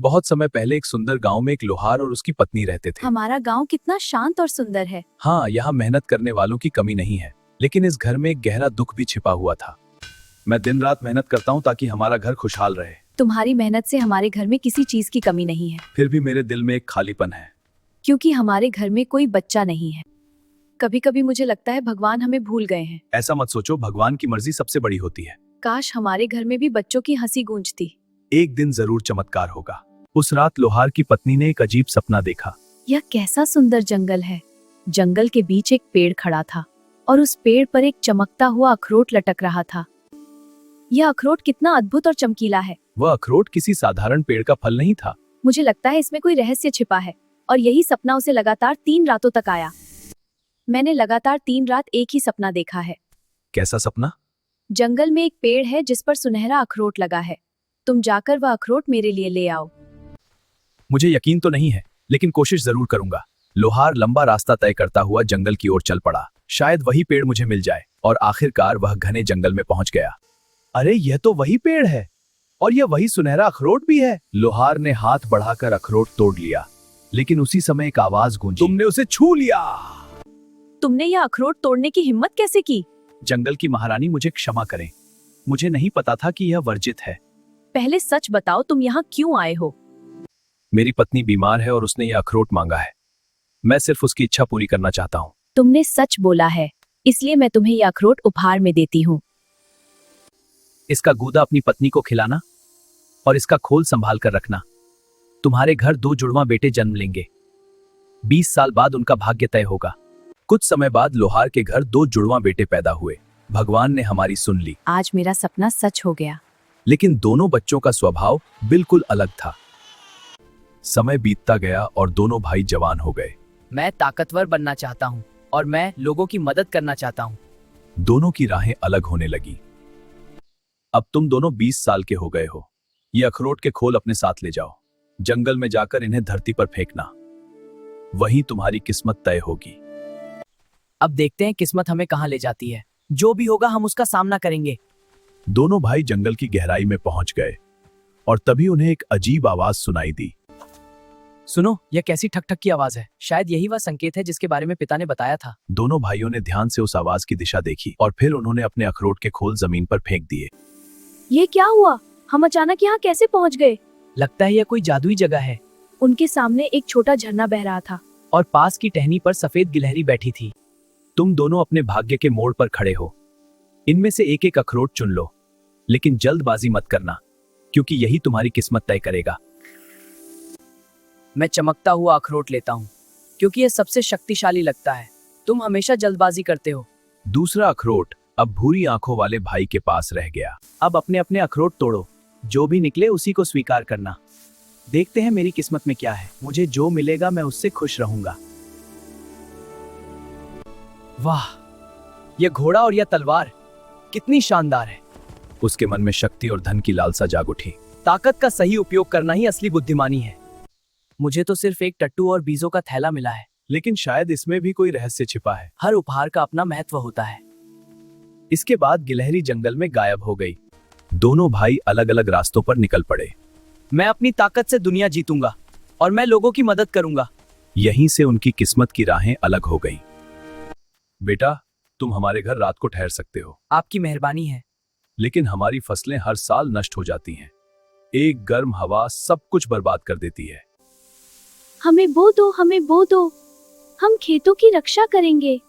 बहुत समय पहले एक सुंदर गांव में एक लोहार और उसकी पत्नी रहते थे। हमारा गांव कितना शांत और सुंदर है। हाँ, यहाँ मेहनत करने वालों की कमी नहीं है, लेकिन इस घर में एक गहरा दुख भी छिपा हुआ था। मैं दिन रात मेहनत करता हूँ ताकि हमारा घर खुशहाल रहे। तुम्हारी मेहनत से हमारे घर में किसी चीज की कमी नहीं है, फिर भी मेरे दिल में एक खालीपन है। क्योंकि हमारे घर में कोई बच्चा नहीं है। कभी कभी मुझे लगता है भगवान हमें भूल गए हैं। ऐसा मत सोचो, भगवान की मर्जी सबसे बड़ी होती है। काश हमारे घर में भी बच्चों की हंसी गूंजती। एक दिन जरूर चमत्कार होगा। उस रात लोहार की पत्नी ने एक अजीब सपना देखा। यह कैसा सुंदर जंगल है। जंगल के बीच एक पेड़ खड़ा था और उस पेड़ पर एक चमकता हुआ अखरोट लटक रहा था। यह अखरोट कितना अद्भुत और चमकीला है। वह अखरोट किसी साधारण पेड़ का फल नहीं था। मुझे लगता है इसमें कोई रहस्य छिपा है और यही सपना उसे लगातार 3 रातों तक आया। मैंने लगातार 3 रात एक ही सपना देखा है। कैसा सपना? जंगल में एक पेड़ है जिस पर सुनहरा अखरोट लगा है। तुम जाकर वह अखरोट मेरे लिए ले आओ। मुझे यकीन तो नहीं है, लेकिन कोशिश जरूर करूंगा। लोहार लंबा रास्ता तय करता हुआ जंगल की ओर चल पड़ा। शायद वही पेड़ मुझे मिल जाए, और आखिरकार वह घने जंगल में पहुंच गया। अरे, यह तो वही पेड़ है, और यह वही सुनहरा अखरोट भी है। लोहार ने हाथ बढ़ाकर अखरोट तोड़ लिया, लेकिन उसी समय एक आवाज गूंजी, तुमने उसे छू लिया। तुमने यह अखरोट तोड़ने की हिम्मत कैसे की? जंगल की महारानी, मुझे क्षमा करें। मुझे नहीं पता था कि यह वर्जित है। पहले सच बताओ, तुम यहाँ क्यों आए हो? मेरी पत्नी बीमार है और उसने यह अखरोट मांगा है। मैं सिर्फ उसकी इच्छा पूरी करना चाहता हूँ। तुमने सच बोला है, इसलिए मैं तुम्हें यह अखरोट उपहार में देती हूँ। इसका गूदा अपनी पत्नी को खिलाना और इसका खोल संभाल कर रखना। तुम्हारे घर 2 जुड़वा बेटे जन्म लेंगे। 20 साल बाद उनका भाग्य तय होगा। कुछ समय बाद लोहार के घर 2 जुड़वा बेटे पैदा हुए। भगवान ने हमारी सुन ली। आज मेरा सपना सच हो गया। लेकिन दोनों बच्चों का स्वभाव बिल्कुल अलग था। समय बीतता गया और दोनों भाई जवान हो गए। मैं ताकतवर बनना चाहता हूँ और मैं लोगों की मदद करना चाहता हूँ। दोनों की राहें अलग होने लगी। अब तुम दोनों 20 साल के हो गए हो। ये अखरोट के खोल अपने साथ ले जाओ। जंगल में जाकर इन्हें धरती पर फेंकना। वहीं तुम्हारी किस्मत तय होगी। अब देखते हैं किस्मत हमें कहाँ ले जाती है। जो भी होगा हम उसका सामना करेंगे। दोनों भाई जंगल की गहराई में पहुंच गए और तभी उन्हें एक अजीब आवाज सुनाई दी। सुनो, यह कैसी ठक ठक की आवाज है? शायद यही वह संकेत है जिसके बारे में पिता ने बताया था। दोनों भाइयों ने ध्यान से उस आवाज की दिशा देखी और फिर उन्होंने अपने अखरोट के खोल जमीन पर फेंक दिए। ये क्या हुआ? हम अचानक यहाँ कैसे पहुँच गए? लगता है यह कोई जादुई जगह है। उनके सामने एक छोटा झरना बह रहा था और पास की टहनी पर सफेद गिलहरी बैठी थी। तुम दोनों अपने भाग्य के मोड़ पर खड़े हो। इनमें से एक एक अखरोट चुन लो, लेकिन जल्दबाजी मत करना, क्योंकि यही तुम्हारी किस्मत तय करेगा। मैं चमकता हुआ अखरोट लेता हूँ, क्योंकि यह सबसे शक्तिशाली लगता है। तुम हमेशा जल्दबाजी करते हो। दूसरा अखरोट अब भूरी आंखों वाले भाई के पास रह गया। अब अपने अपने अखरोट तोड़ो। जो भी निकले उसी को स्वीकार करना। देखते हैं मेरी किस्मत में क्या है। मुझे जो मिलेगा मैं उससे खुश रहूंगा। वाह, यह घोड़ा और यह तलवार कितनी शानदार है। उसके मन में शक्ति और धन की लालसा जाग उठी। ताकत का सही उपयोग करना ही असली बुद्धिमानी है। मुझे तो सिर्फ एक टट्टू और बीजों का थैला मिला है, लेकिन शायद इसमें भी कोई रहस्य छिपा है। हर उपहार का अपना महत्व होता है। इसके बाद गिलहरी जंगल में गायब हो गई। दोनों भाई अलग अलग रास्तों पर निकल पड़े। मैं अपनी ताकत से दुनिया जीतूंगा और मैं लोगों की मदद करूंगा। यहीं से उनकी किस्मत की राहें अलग हो गई। बेटा, तुम हमारे घर रात को ठहर सकते हो। आपकी मेहरबानी है। लेकिन हमारी फसलें हर साल नष्ट हो जाती हैं। एक गर्म हवा सब कुछ बर्बाद कर देती है। हमें बो दो, हमें बो दो। हम खेतों की रक्षा करेंगे।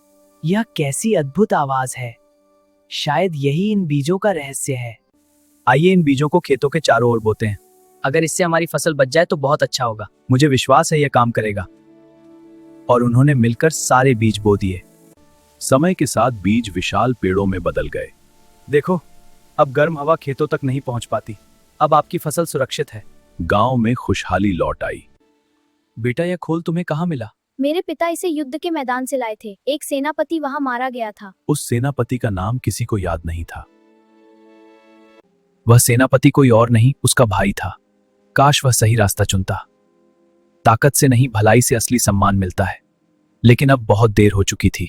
यह कैसी अद्भुत आवाज है। शायद यही इन बीजों का रहस्य है। आइए इन बीजों को खेतों के चारों ओर बोते हैं। अगर इससे हमारी फसल बच जाए तो बहुत अच्छा होगा। मुझे विश्वास है यह काम करेगा। और उन्होंने मिलकर सारे बीज बो दिए। समय के साथ बीज विशाल पेड़ों में बदल गए। देखो, अब गर्म हवा खेतों तक नहीं पहुंच पाती। अब आपकी फसल सुरक्षित है। गांव में खुशहाली लौट आई। बेटा, यह खोल तुम्हें कहाँ मिला? मेरे पिता इसे युद्ध के मैदान से लाए थे। एक सेनापति वहाँ मारा गया था। उस सेनापति का नाम किसी को याद नहीं था। वह सेनापति कोई और नहीं, उसका भाई था। काश वह सही रास्ता चुनता। ताकत से नहीं, भलाई से असली सम्मान मिलता है। लेकिन अब बहुत देर हो चुकी थी।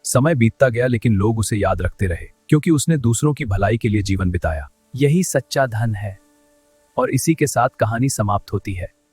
समय बीतता गया, लेकिन लोग उसे याद रखते रहे, क्योंकि उसने दूसरों की भलाई के लिए जीवन बिताया। यही सच्चा धन है। और इसी के साथ कहानी समाप्त होती है।